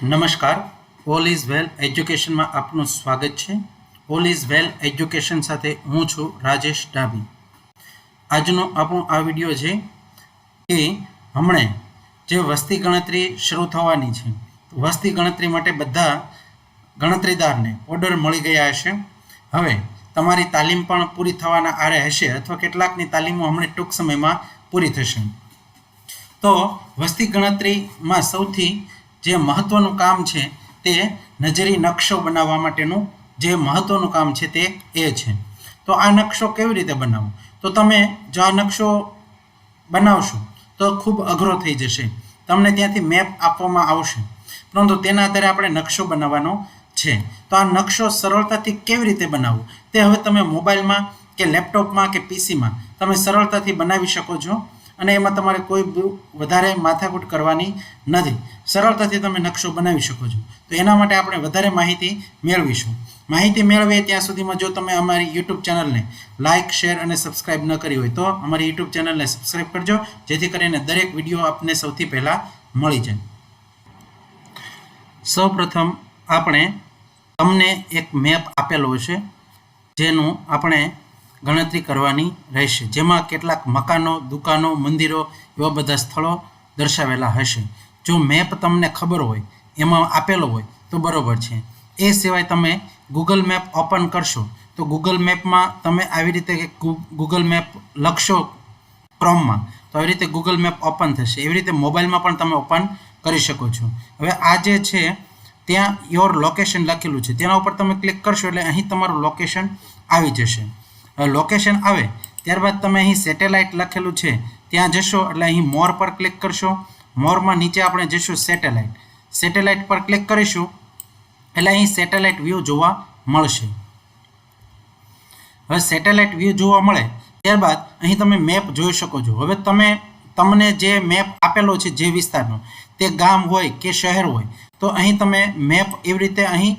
નમસ્કાર, all is well એજ્યુકેશનમાં આપનું સ્વાગત છે. ઓલ ઇઝ વેલ એજ્યુકેશન સાથે હું છું રાજેશ ડાભી. આજનો આપણો આ વિડીયો છે કે હમણે જે વસ્તી ગણતરી શરૂ થવાની છે, વસ્તી ગણતરી માટે બધા ગણતરીદારને ઓર્ડર મળી ગયા હશે. હવે તમારી તાલીમ પણ પૂરી થવાના આરે હશે અથવા કેટલાકની તાલીમો હમણાં ટૂંક સમયમાં પૂરી થશે. તો વસ્તી ગણતરીમાં સૌથી જે મહત્વનું કામ છે તે નજરી નકશો બનાવવા માટેનું જે મહત્વનું કામ છે તે એ છે. તો આ નકશો કેવી રીતે બનાવવો? તો તમે જો આ નકશો બનાવશો તો ખૂબ અઘરો થઈ જશે. તમને ત્યાંથી મેપ આપવામાં આવશે, પરંતુ તેના આધારે આપણે નકશો બનાવવાનો છે. તો આ નકશો સરળતાથી કેવી રીતે બનાવવો તે હવે તમે મોબાઈલમાં કે લેપટોપમાં કે પીસીમાં તમે સરળતાથી બનાવી શકો છો, અને એમાં તમારે કોઈ વધારે માથાકૂટ કરવાની નથી. સરળતાથી તમે નકશો બનાવી શકો છો. તો એના માટે આપણે વધારે માહિતી મેળવીશું. માહિતી મેળવીએ ત્યાં સુધીમાં જો તમે અમારી યુટ્યુબ ચેનલને લાઇક, શેર અને સબસ્ક્રાઇબ ન કરી હોય તો અમારી યુટ્યુબ ચેનલને સબસ્ક્રાઇબ કરજો, જેથી કરીને દરેક વિડીયો આપને સૌથી પહેલાં મળી જાય. સૌપ્રથમ આપણે તમને એક મેપ આપેલો હશે જેનું આપણે ગણતરી કરવાની રહેશે, જેમાં કેટલાક મકાનો, દુકાનો, મંદિરો એવા બધા સ્થળો દર્શાવેલા હશે. જો મેપ તમને ખબર હોય, એમાં આપેલો હોય તો બરોબર છે. એ સિવાય તમે ગૂગલ મેપ ઓપન કરશો તો ગૂગલ મેપમાં તમે આવી રીતે ગૂગલ મેપ લખશો ક્રોમમાં, તો આવી રીતે ગૂગલ મેપ ઓપન થશે. એવી રીતે મોબાઈલમાં પણ તમે ઓપન કરી શકો છો. હવે આ જે છે ત્યાં યોર લોકેશન લખેલું છે, તેના ઉપર તમે ક્લિક કરશો એટલે અહીં તમારું લોકેશન આવી જશે. લોકેશન આવે ત્યારબાદ તમે અહીં સેટેલાઇટ લખેલું છે ત્યાં જશો એટલે અહીં મોર પર ક્લિક કરશો. મોરમાં નીચે આપણે જશું સેટેલાઇટ પર ક્લિક કરીશું એટલે અહીં સેટેલાઇટ વ્યૂ જોવા મળશે. હવે સેટેલાઇટ વ્યૂ જોવા મળે ત્યારબાદ અહીં તમે મેપ જોઈ શકો છો. હવે તમને જે મેપ આપેલો છે જે વિસ્તારનો, તે ગામ હોય કે શહેર હોય, તો અહીં તમે મેપ એવી રીતે અહીં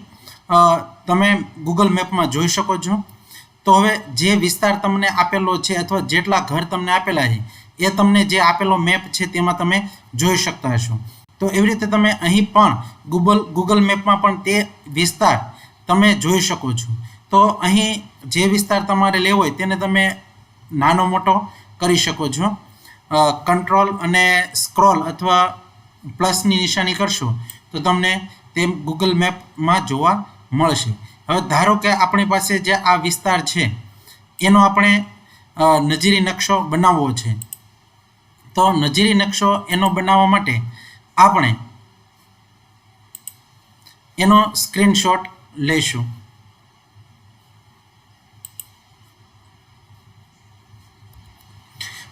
તમે ગૂગલ મેપમાં જોઈ શકો છો. તો હવે જે વિસ્તાર તમને આપેલો છે અથવા જેટલા ઘર તમને આપેલા છે એ તમને જે આપેલો મેપ છે તેમાં તમે જોઈ શકતા હશો. તો એવી રીતે તમે અહીં પણ ગૂગલ મેપમાં પણ તે વિસ્તાર તમે જોઈ શકો છો. તો અહીં જે વિસ્તાર તમારે લેવો હોય તેને તમે નાનો મોટો કરી શકો છો. કંટ્રોલ અને સ્ક્રોલ અથવા પ્લસની નિશાની કરશો તો તમને તે ગૂગલ મેપમાં જોવા મળશે. હવે ધારો કે આપણી પાસે જે આ વિસ્તાર છે એનો આપણે નજીરી નકશો બનાવવો છે. તો નજીરી નકશો એનો બનાવવા માટે આપણે એનો સ્ક્રીનશોટ લઈશું.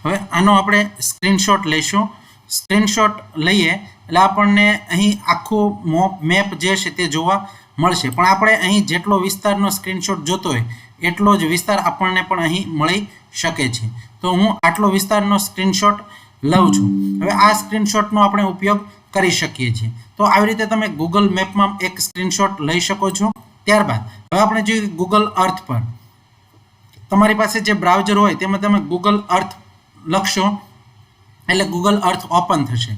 હવે આનો આપણે સ્ક્રીનશોટ લઈશું. સ્ક્રીનશોટ લઈએ એટલે આપણને અહીં આખું મેપ જે છે તે જોવા મળશે, પણ આપણે અહીં જેટલો વિસ્તારનો સ્ક્રીનશોટ જોતો હોય એટલો જ વિસ્તાર આપણને પણ અહીં મળી શકે છે. તો હું આટલો વિસ્તારનો સ્ક્રીનશોટ લઉં છું. હવે આ સ્ક્રીનશોટનો આપણે ઉપયોગ કરી શકીએ છીએ. તો આવી રીતે તમે ગૂગલ મેપમાં એક સ્ક્રીનશોટ લઈ શકો છો. ત્યારબાદ હવે આપણે જોઈએ ગૂગલ અર્થ પર. તમારી પાસે જે બ્રાઉઝર હોય તેમાં તમે ગૂગલ અર્થ લખશો એટલે ગૂગલ અર્થ ઓપન થશે.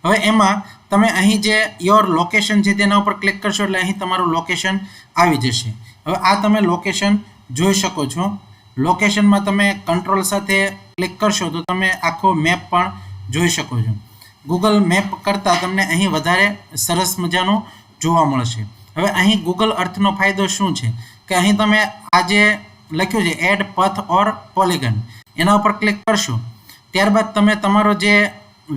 હવે એમાં તમે અહીં જે યોર લોકેશન છે તેના ઉપર ક્લિક કરશો એટલે અહીં તમારું લોકેશન આવી જશે. હવે આ તમે લોકેશન જોઈ શકો છો. લોકેશનમાં તમે કંટ્રોલ સાથે ક્લિક કરશો તો તમે આખો મેપ પણ જોઈ શકો છો. ગૂગલ મેપ કરતાં તમને અહીં વધારે સરસ મજાનું જોવા મળશે. હવે અહીં ગૂગલ અર્થનો ફાયદો શું છે કે અહીં તમે આ જે લખ્યું છે એડ પથ ઓર પોલિગન, એના ઉપર ક્લિક કરશો ત્યારબાદ તમે તમારો જે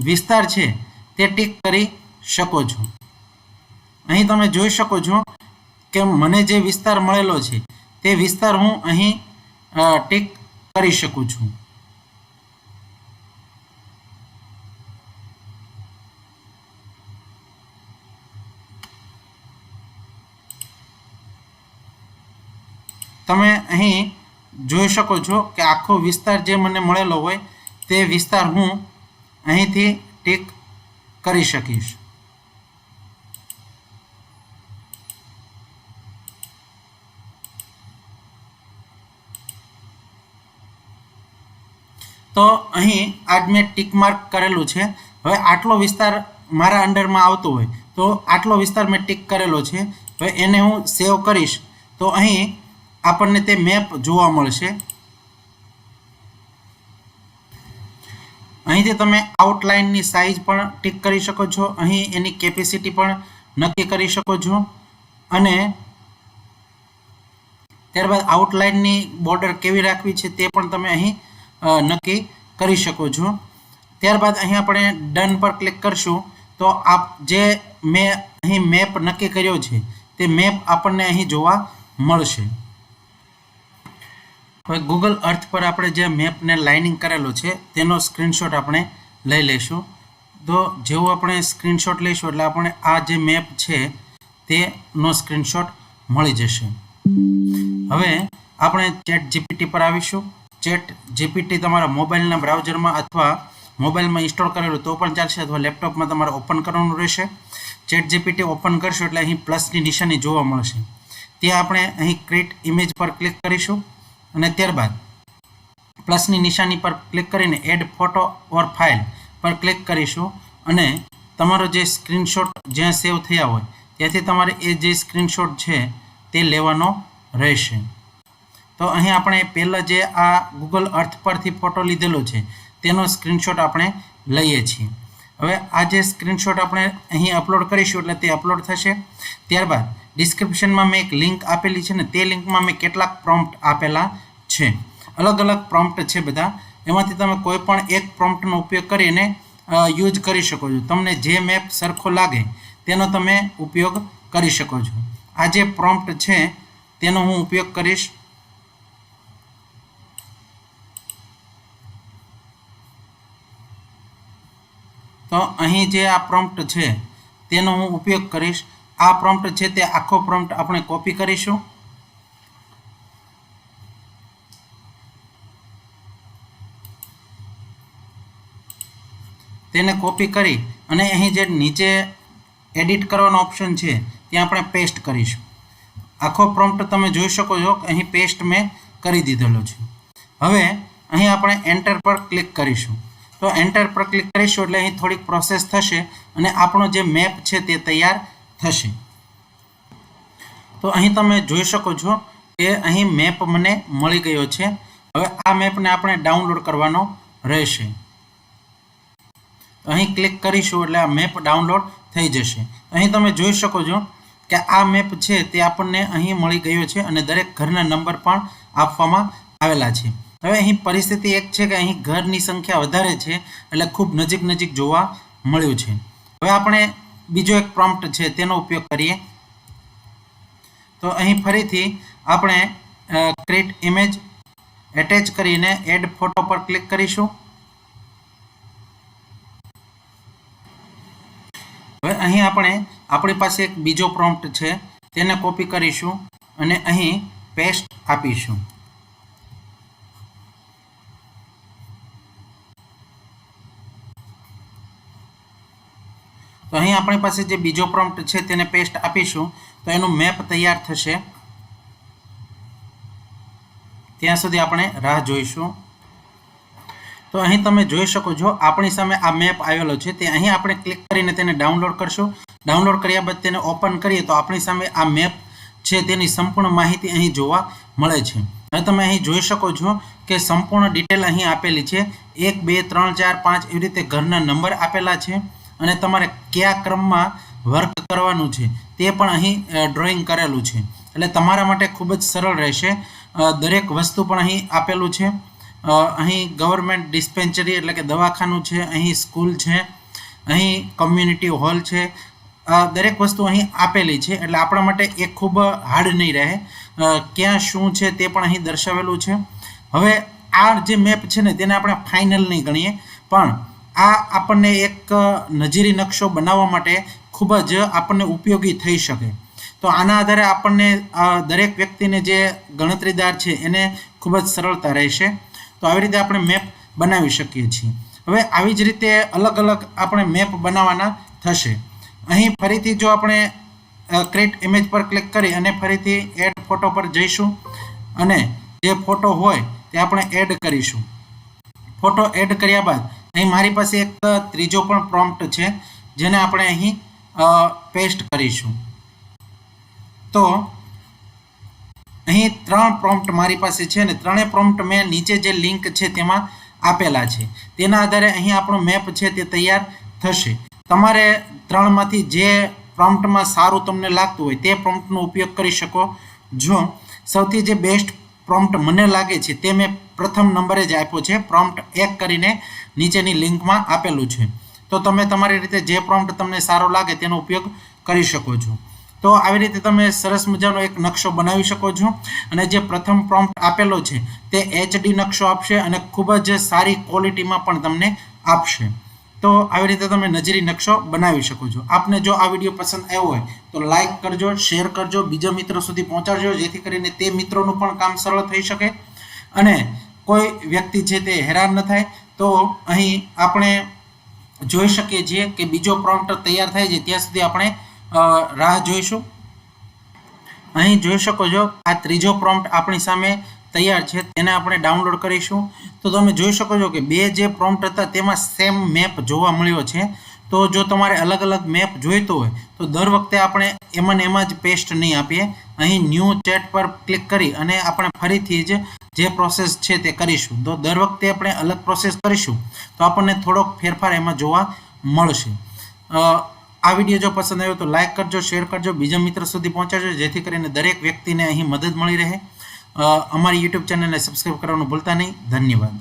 વિસ્તાર છે તે ટીક કરી શકો છો. અહીં તમે જોઈ શકો છો કે મને જે વિસ્તાર મળેલો છે તે વિસ્તાર હું અહીં ટીક કરી શકું છું. તમે અહીં જોઈ શકો છો કે આખો વિસ્તાર જે મને મળેલો હોય તે વિસ્તાર હું અહીંથી ટીક કરી શકીશ. તો અહીં આજ મેં ટીક માર્ક કરેલું છે. હવે આટલો વિસ્તાર મારા અંડરમાં આવતો હોય તો આટલો વિસ્તાર મેં ટિક કરેલો છે, હવે એને હું સેવ કરીશ તો અહીં આપણને તે મેપ જોવા મળશે. અહીંથી તમે આઉટલાઇનની સાઇઝ પણ ટિક કરી શકો છો, અહીં એની કેપેસિટી પણ નક્કી કરી શકો છો અને ત્યારબાદ આઉટલાઇનની બોર્ડર કેવી રાખવી છે તે પણ તમે અહીં નક્કી કરી શકો છો. ત્યારબાદ અહીં આપણે ડન પર ક્લિક કરશું તો જે મેં અહીં મેપ નક્કી કર્યો છે તે મેપ આપણને અહીં જોવા મળશે. હવે ગૂગલ અર્થ પર આપણે જે મેપને લાઇનિંગ કરેલો છે તેનો સ્ક્રીનશોટ આપણે લઈ લઈશું. તો જેવું આપણે સ્ક્રીનશોટ લઈશું એટલે આપણે આ જે મેપ છે તેનો સ્ક્રીનશોટ મળી જશે. હવે આપણે ચેટ જીપીટી પર આવીશું. ચેટ જીપીટી તમારા મોબાઈલના બ્રાઉઝરમાં અથવા મોબાઈલમાં ઇન્સ્ટોલ કરેલું તો પણ ચાલશે અથવા લેપટોપમાં તમારે ઓપન કરવાનું રહેશે. ચેટ જીપીટી ઓપન કરશો એટલે અહીં પ્લસની નિશાની જોવા મળશે. ત્યાં આપણે અહીં ક્રિએટ ઇમેજ પર ક્લિક કરીશું અને ત્યારબાદ પ્લસની નિશાની પર ક્લિક કરીને એડ ફોટો ઓર ફાઇલ પર ક્લિક કરીશું અને તમારો જે સ્ક્રીનશોટ જ્યાં સેવ થયા હોય ત્યાંથી તમારે એ જે સ્ક્રીનશોટ છે તે લેવાનો રહેશે. તો અહીં આપણે પહેલાં જે આ ગૂગલ અર્થ પરથી ફોટો લીધેલો છે તેનો સ્ક્રીનશોટ આપણે લઈએ છીએ. હવે આ જે સ્ક્રીનશોટ આપણે અહીં અપલોડ કરીશું એટલે તે અપલોડ થશે. ત્યારબાદ ડિસ્ક્રિપ્શનમાં મેં એક લિંક આપેલી છે ને તે લિંકમાં મેં કેટલાક પ્રોમ્પ્ટ આપેલા છે. અલગ અલગ પ્રોમ્પ્ટ છે બધા, એમાંથી તમે કોઈ પણ એક પ્રોમ્પ્ટનો ઉપયોગ કરીને યુઝ કરી શકો છો. તમને જે મેપ સરખો લાગે તેનો તમે ઉપયોગ કરી શકો છો. આ જે પ્રોમ્પ્ટ છે તેનો હું ઉપયોગ કરીશ. તો અહીં જે આ પ્રોમ્પ્ટ છે તેનો હું ઉપયોગ કરીશ. આ પ્રોમ્પ્ટ છે તે આખો પ્રોમ્પ્ટ આપણે કોપી કરીશું. તેને કોપી કરી અને અહીં જે નીચે એડિટ કરવાનો ઓપ્શન છે ત્યાં આપણે પેસ્ટ કરીશું. આખો પ્રોમ્પ્ટ તમે જોઈ શકો છો અહીં પેસ્ટ મેં કરી દીધેલો છે. હવે અહીં આપણે એન્ટર પર ક્લિક કરીશું. તો એન્ટર પર ક્લિક કરીશું એટલે અહીં થોડીક પ્રોસેસ થશે અને આપણો જે મેપ છે તે તૈયાર થશે. તો અહીં તમે જોઈ શકો છો કે અહીં મેપ મને મળી ગયો છે. હવે આ મેપને આપણે ડાઉનલોડ કરવાનો રહેશે. અહીં ક્લિક કરીશું એટલે આ મેપ ડાઉનલોડ થઈ જશે. અહીં તમે જોઈ શકો છો કે આ મેપ છે તે આપણને અહીં મળી ગયો છે અને દરેક ઘરના નંબર પણ આપવામાં આવેલા છે. હવે અહીં પરિસ્થિતિ એક છે કે અહીં ઘરની સંખ્યા વધારે છે એટલે ખૂબ નજીક નજીક જોવા મળ્યું છે. હવે આપણે બીજો એક પ્રોમ્પ્ટ છે તેનો ઉપયોગ કરીએ. તો અહીં ફરીથી આપણે ક્રિએટ ઇમેજ એટેચ કરીને એડ ફોટો પર ક્લિક કરીશું. હવે અહીં આપણે આપણી પાસે એક બીજો પ્રોમ્પ્ટ છે તેને કોપી કરીશું અને અહીં પેસ્ટ આપીશું. તો અહીં આપણી પાસે જે બીજો પ્રોમ્પ્ટ છે તેને પેસ્ટ આપીશું તો એનું મેપ તૈયાર થશે. ત્યાં સુધી આપણે રાહ જોઈશું. તો અહીં તમે જોઈ શકો છો આપણી સામે આ મેપ આવેલો છે. તે અહીં આપણે ક્લિક કરીને તેને ડાઉનલોડ કરશું. ડાઉનલોડ કર્યા બાદ તેને ઓપન કરીએ તો આપણી સામે આ મેપ છે તેની સંપૂર્ણ માહિતી અહીં જોવા મળે છે. હવે તમે અહીં જોઈ શકો છો કે સંપૂર્ણ ડિટેલ અહીં આપેલી છે. 1 2 3 4 5 એવી રીતે ઘરના નંબર આપેલા છે અને તમારે કયા ક્રમમાં વર્ક કરવાનું છે તે પણ અહીં ડ્રોઈંગ કરેલું છે. એટલે તમારા માટે ખૂબ જ સરળ રહેશે. દરેક વસ્તુ પણ અહીં આપેલું છે. અહીં ગવર્મેન્ટ ડિસ્પેન્સરી એટલે કે દવાખાનું છે, અહીં સ્કૂલ છે, અહીં કમ્યુનિટી હોલ છે. દરેક વસ્તુ અહીં આપેલી છે એટલે આપણા માટે એ ખૂબ હાર્ડ નહીં રહે. ક્યાં શું છે તે પણ અહીં દર્શાવેલું છે. હવે આ જે મેપ છે ને તેને આપણે ફાઇનલ નહીં ગણીએ પણ આ આપણને એક નજીરી નકશો બનાવવા માટે ખૂબ જ આપણને ઉપયોગી થઈ શકે. તો આના આધારે આપણને દરેક વ્યક્તિને જે ગણતરીદાર છે એને ખૂબ જ સરળતા રહેશે. તો આવી રીતે આપણે મેપ બનાવી શકીએ છીએ. હવે આવી જ રીતે અલગ અલગ આપણે મેપ બનાવવાના થશે. અહીં ફરીથી જો આપણે ક્રિએટ ઇમેજ પર ક્લિક કરી અને ફરીથી એડ ફોટો પર જઈશું અને જે ફોટો હોય તે આપણે એડ કરીશું. ફોટો એડ કર્યા બાદ અહીં મારી પાસે એક ત્રીજો પણ પ્રોમ્પ્ટ છે જેને આપણે અહીં પેસ્ટ કરીશું। તો અહીં 3 પ્રોમ્પ્ટ મારી પાસે છે ને ત્રણેય પ્રોમ્પ્ટ મેં નીચે જે લિંક છે તેમાં આપેલા છે। તેના આધારે અહીં આપણો મેપ છે તે તૈયાર થશે। તમારે ત્રણમાંથી જે પ્રોમ્પ્ટમાં સારું તમને લાગતું હોય તે પ્રોમ્પ્ટનો ઉપયોગ કરી શકો છો। સૌથી જે બેસ્ટ પ્રોમ્પ્ટ મને લાગે છે તે મેં પ્રથમ નંબરે જ આપ્યો છે, પ્રોમ્પ્ટ 1 કરીને નીચેની લિંકમાં આપેલું છે। તો તમે તમારી રીતે જે પ્રોમ્પ્ટ તમને સારો લાગે તેનો ઉપયોગ કરી શકો છો। તો આવી રીતે તમે સરસ મજાનો એક નકશો બનાવી શકો છો અને જે પ્રથમ પ્રોમ્પ્ટ આપેલો છે તે HD નકશો આપશે અને ખૂબ જ સારી ક્વોલિટીમાં પણ તમને આપશે। તો આવી રીતે તમે નજરી નકશો બનાવી શકો છો। આપને જો આ વિડીયો પસંદ આવ્યો હોય તો લાઈક કરજો, શેર કરજો, બીજા મિત્રો સુધી પહોંચાડજો, જેથી કરીને તે મિત્રોનું પણ કામ સરળ થઈ શકે અને કોઈ વ્યક્તિ છે તે હેરાન ન થાય। તો અહીં આપણે જોઈ શકીએ છીએ કે બીજો પ્રોમ્પ્ટ તૈયાર થાય છે ત્યાં સુધી આપણે રાહ જોઈશું। અહીં જોઈ શકો છો આ ત્રીજો પ્રોમ્પ્ટ આપણી સામે તૈયાર છે, તેને આપણે ડાઉનલોડ કરીશું। તો તમે જોઈ શકો છો કે બે જે પ્રોમ્પ્ટ હતા તેમાં સેમ મેપ જોવા મળ્યો છે। તો જો તમારે અલગ અલગ મેપ જોઈતો હોય તો દર વખતે આપણે એમાં જ પેસ્ટ નહીં આપીએ, અહીં ન્યૂ ચેટ પર ક્લિક કરી અને આપણે ફરીથી જ જે પ્રોસેસ છે તે કરીશું। તો દર વખતે આપણે અલગ પ્રોસેસ કરીશું તો આપણને થોડોક ફેરફાર એમાં જોવા મળશે। આ વિડીયો જો પસંદ આવ્યો તો લાઈક કરજો, શેર કરજો, બીજા મિત્રો સુધી પહોંચાડજો, જેથી કરીને દરેક વ્યક્તિને અહીં મદદ મળી રહે। અમારી યુટ્યુબ ચેનલને સબસ્ક્રાઈબ કરવાનું ભૂલતા નહીં। ધન્યવાદ।